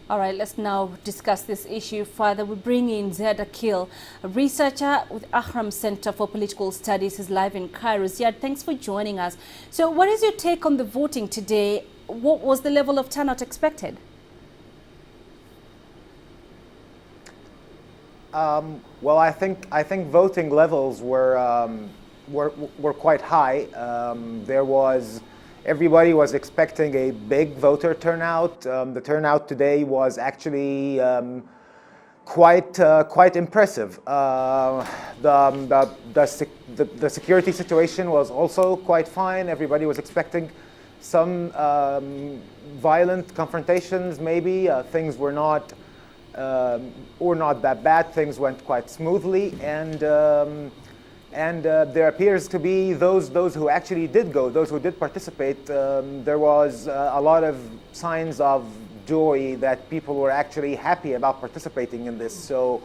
All right, let's now discuss this issue further. We bring in Zyad Akl, a researcher with Ahram Center for Political Studies. He's live in Cairo. Zyad, thanks for joining us. So what is your take on the voting today? What was the level of turnout expected? Well, I think voting levels were quite high. Everybody was expecting a big voter turnout. The turnout today was actually quite impressive. The security situation was also quite fine. Everybody was expecting some violent confrontations. Maybe things were not that bad. Things went quite smoothly, and there appears to be those who actually did go, those who did participate. There was a lot of signs of joy that people were actually happy about participating in this. So,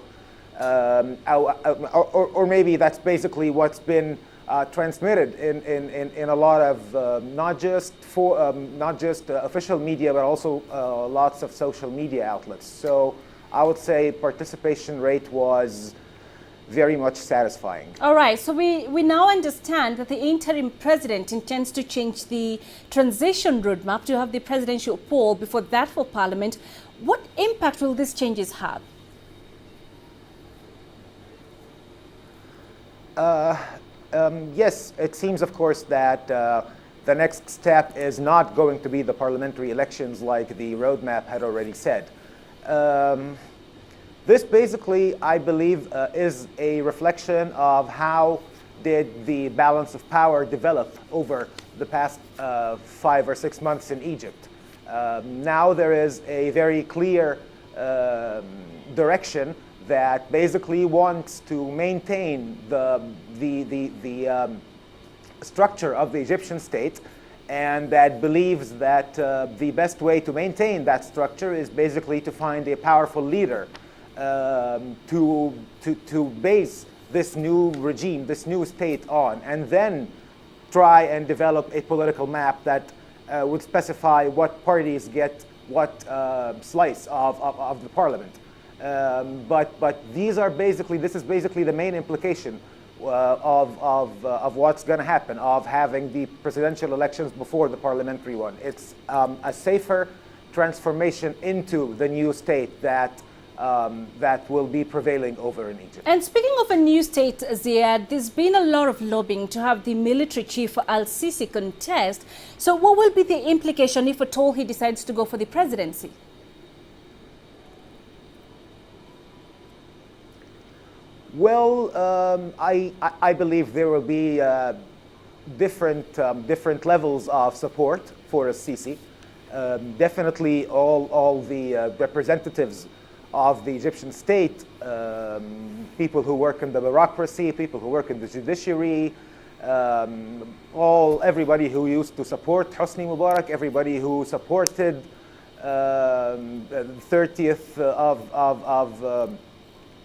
or maybe that's basically what's been transmitted in a lot of not just official media, but also lots of social media outlets. So I would say participation rate was very much satisfying. All right, so we now understand that the interim president intends to change the transition roadmap to have the presidential poll before that for parliament. What impact will these changes have? Yes, it seems, of course, that the next step is not going to be the parliamentary elections like the roadmap had already said. This basically, I believe, is a reflection of how did the balance of power develop over the past 5 or 6 months in Egypt. Now there is a very clear direction that basically wants to maintain the structure of the Egyptian state, and that believes that the best way to maintain that structure is basically to find a powerful leader to base this new regime, this new state on, and then try and develop a political map that would specify what parties get what slice of the parliament. But this is basically the main implication of what's going to happen, of having the presidential elections before the parliamentary one. It's a safer transformation into the new state that will be prevailing over in Egypt. And speaking of a new state, Zyad, there's been a lot of lobbying to have the military chief Al-Sisi contest. So what will be the implication if at all he decides to go for the presidency? Well, I believe there will be different levels of support for Al-Sisi. Definitely all the representatives of the Egyptian state, people who work in the bureaucracy, people who work in the judiciary, everybody who used to support Hosni Mubarak, everybody who supported the 30th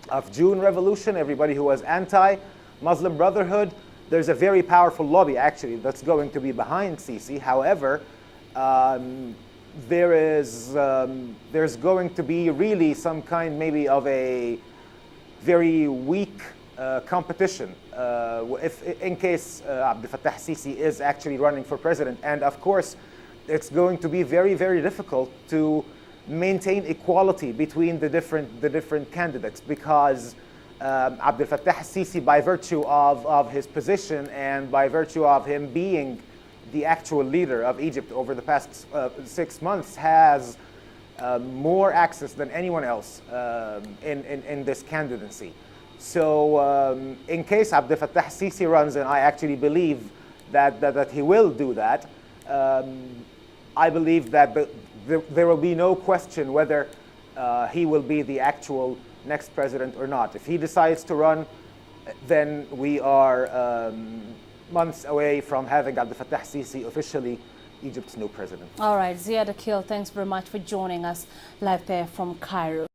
of June revolution, everybody who was anti-Muslim Brotherhood. There's a very powerful lobby actually that's going to be behind Sisi. However, there's going to be really some kind maybe of a very weak competition if in case Abdel Fattah Sisi is actually running for president. And of course, it's going to be very, very difficult to maintain equality between the different candidates, because Abdel Fattah Sisi, by virtue of his position and by virtue of him being the actual leader of Egypt over the past 6 months, has more access than anyone else in this candidacy. So in case Abdel Fattah Sisi runs, and I actually believe that he will do that, I believe that there will be no question whether he will be the actual next president or not. If he decides to run, then we are months away from having Abdel Fattah Sisi officially Egypt's new president. All right, Zyad Akl, thanks very much for joining us live there from Cairo.